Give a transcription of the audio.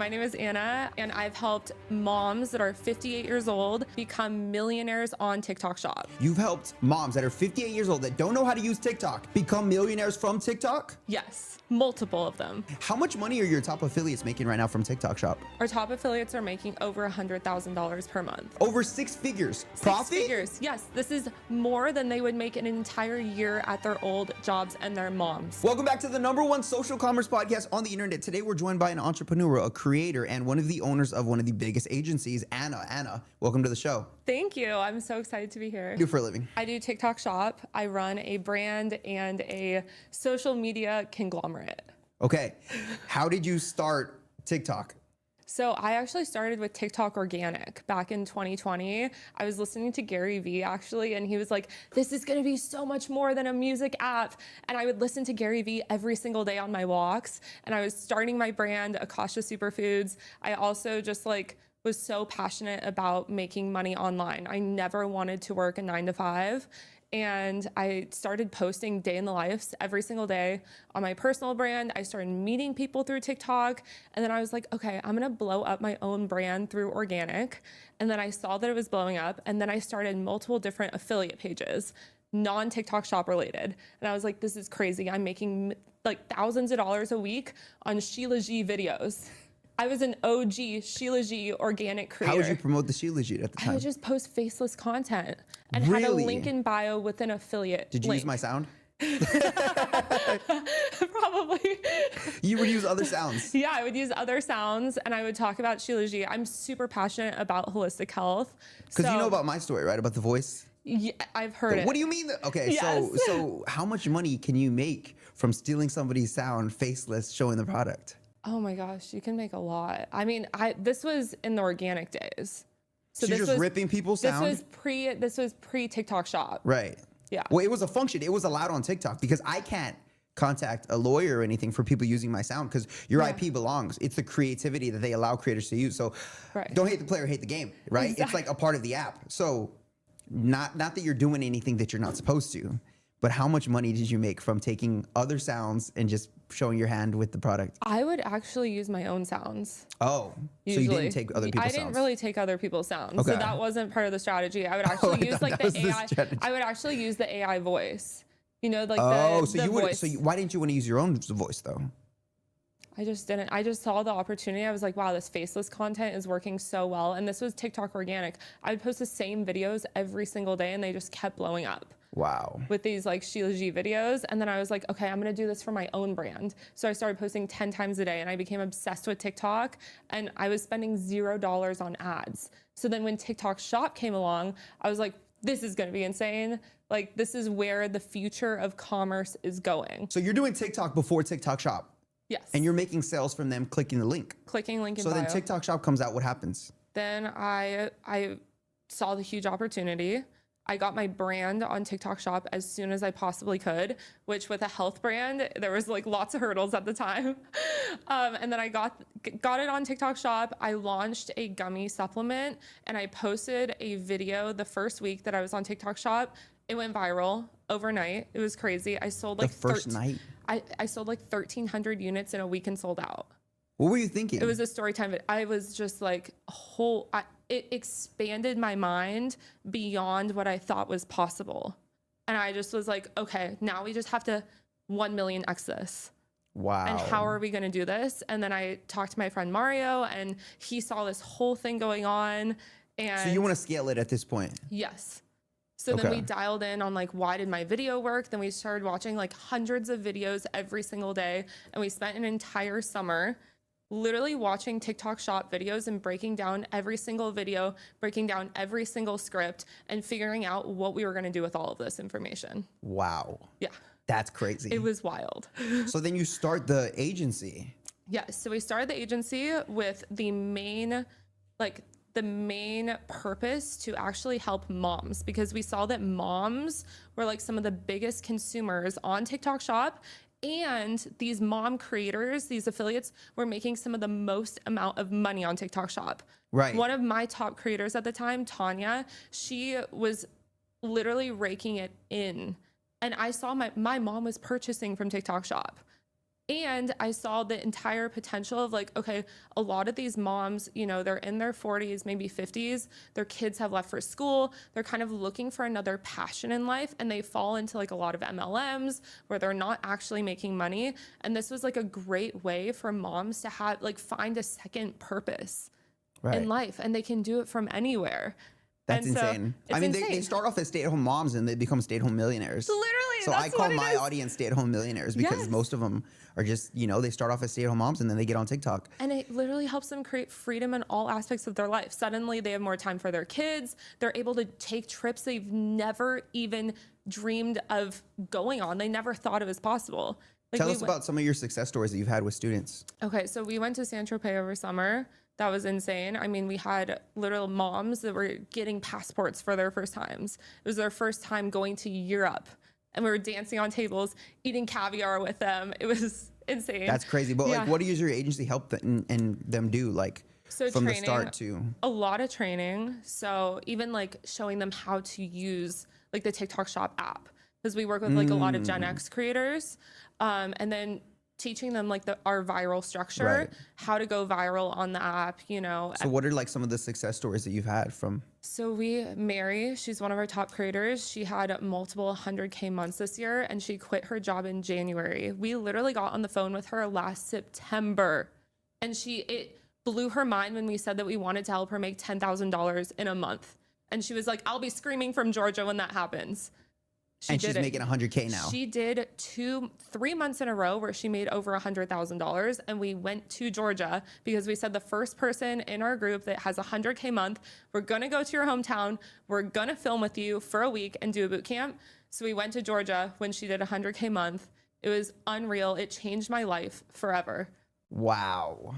My name is Anna, and I've helped moms that are 58 years old become millionaires on TikTok Shop. You've helped moms that are 58 years old that don't know how to use TikTok become millionaires from TikTok? Yes, multiple of them. How much money are your top affiliates making right now from TikTok Shop? Our top affiliates are making over $100,000 per month. Over 6 figures. Profit? 6 figures, yes. This is more than they would make an entire year at their old jobs and their moms. Welcome back to the #1 social commerce podcast on the internet. Today we're joined by an entrepreneur, a creator, and one of the owners of one of the biggest agencies, Anna. Anna, welcome to the show. Thank you. I'm so excited to be here. What do you do for a living? I do TikTok Shop. I run a brand and a social media conglomerate. Okay. How did you start TikTok? So I actually started with TikTok Organic back in 2020. I was listening to Gary Vee actually, and he was like, this is gonna be so much more than a music app. And I would listen to Gary Vee every single day on my walks. And I was starting my brand, Akasha Superfoods. I also just was so passionate about making money online. I never wanted to work a 9 to 5. And I started posting day in the lives every single day on my personal brand. I started meeting people through TikTok. And then I was like, okay, I'm gonna blow up my own brand through organic. And then I saw that it was blowing up. And then I started multiple different affiliate pages, non-TikTok Shop related. And I was like, this is crazy. I'm making like thousands of dollars a week on Sheila G videos. I was an OG Sheila G organic creator. How would you promote the Sheila G at the time? I would just post faceless content and Really? had a link in bio with an affiliate Did you link. use my sound? Probably. You would use other sounds. Yeah, I would use other sounds and I would talk about Sheila G. I'm super passionate about holistic health. Because you know about my story, right? About the voice? Yeah, I've heard it. What do you mean? Okay, Yes. so how much money can you make from stealing somebody's sound, faceless, showing the product? Oh my gosh, you can make a lot. I mean, this was in the organic days. So you're just ripping people's sound? This was pre TikTok Shop. Right. Yeah. Well, it was a function. It was allowed on TikTok because I can't contact a lawyer or anything for people using my sound because your IP belongs. It's the creativity that they allow creators to use. So don't hate the player, hate the game, right? Exactly. It's like a part of the app. So not that you're doing anything that you're not supposed to, but how much money did you make from taking other sounds and just showing your hand with the product? I would actually use my own sounds. Oh, Usually. So you didn't take other people's sounds? I didn't really take other people's sounds. Okay. So that wasn't part of the strategy. I would actually use like the AI. Strategy. I would actually use the AI voice. You know, like so the voice. why didn't you want to use your own voice though? I just didn't. I just saw the opportunity. I was like, wow, this faceless content is working so well. And this was TikTok organic. I would post the same videos every single day and they just kept blowing up. Wow. With these like Sheila G videos. And then I was like, okay, I'm gonna do this for my own brand. So I started posting 10 times a day and I became obsessed with TikTok and I was spending $0 on ads. So then when TikTok Shop came along, I was like, this is gonna be insane. Like this is where the future of commerce is going. So you're doing TikTok before TikTok Shop? Yes. And you're making sales from them clicking the link? Clicking link in bio. So then TikTok Shop comes out, what happens? Then I saw the huge opportunity. I got my brand on TikTok Shop as soon as I possibly could, which with a health brand, there was like lots of hurdles at the time. And then I got it on TikTok Shop. I launched a gummy supplement and I posted a video the first week that I was on TikTok Shop. It went viral overnight. It was crazy. I sold like the first night? I sold like 1,300 units in a week and sold out. What were you thinking? It was a story time. I was just like it expanded my mind beyond what I thought was possible. And I just was like, okay, now we just have to 1 million X this. Wow. And how are we going to do this? And then I talked to my friend Mario and he saw this whole thing going on. And so you want to scale it at this point? Yes. So then we dialed in on like, why did my video work? Then we started watching like hundreds of videos every single day. And we spent an entire summer literally watching TikTok Shop videos and breaking down every single video, breaking down every single script and figuring out what we were going to do with all of this information. Wow. Yeah. That's crazy. It was wild. So then you start the agency. Yes. So we started the agency with the main purpose to actually help moms because we saw that moms were like some of the biggest consumers on TikTok Shop. And these mom creators, these affiliates, were making some of the most amount of money on TikTok Shop. Right. One of my top creators at the time, Tanya, she was literally raking it in. And I saw my mom was purchasing from TikTok Shop. And I saw the entire potential of like, okay, a lot of these moms, you know, they're in their 40s, maybe 50s, their kids have left for school, they're kind of looking for another passion in life, and they fall into like a lot of MLMs where they're not actually making money. And this was like a great way for moms to have like find a second purpose in life, and they can do it from anywhere. That's insane. I mean, they start off as stay-at-home moms and they become stay-at-home millionaires. Literally. So I call my audience stay-at-home millionaires because most of them are just, you know, they start off as stay-at-home moms and then they get on TikTok. And it literally helps them create freedom in all aspects of their life. Suddenly they have more time for their kids. They're able to take trips they've never even dreamed of going on. They never thought it was possible. Like Tell us about some of your success stories that you've had with students. Okay, so we went to Saint-Tropez over summer. That was insane. I mean, we had little moms that were getting passports for their first times. It was their first time going to Europe. And we were dancing on tables, eating caviar with them. It was insane. That's crazy. But like, what does your agency help them do? Like from the start to? A lot of training. So even like showing them how to use like the TikTok Shop app. Because we work with like a lot of Gen X creators. And then teaching them like our viral structure, how to go viral on the app, you know. So what are like some of the success stories that you've had from? So Mary, she's one of our top creators. She had multiple 100K months this year and she quit her job in January. We literally got on the phone with her last September and it blew her mind when we said that we wanted to help her make $10,000 in a month. And she was like, I'll be screaming from Georgia when that happens. She's making 100K now. She did 3 months in a row where she made over $100,000. And we went to Georgia because we said the first person in our group that has 100K month, we're going to go to your hometown. We're going to film with you for a week and do a boot camp. So we went to Georgia when she did 100K month. It was unreal. It changed my life forever. Wow.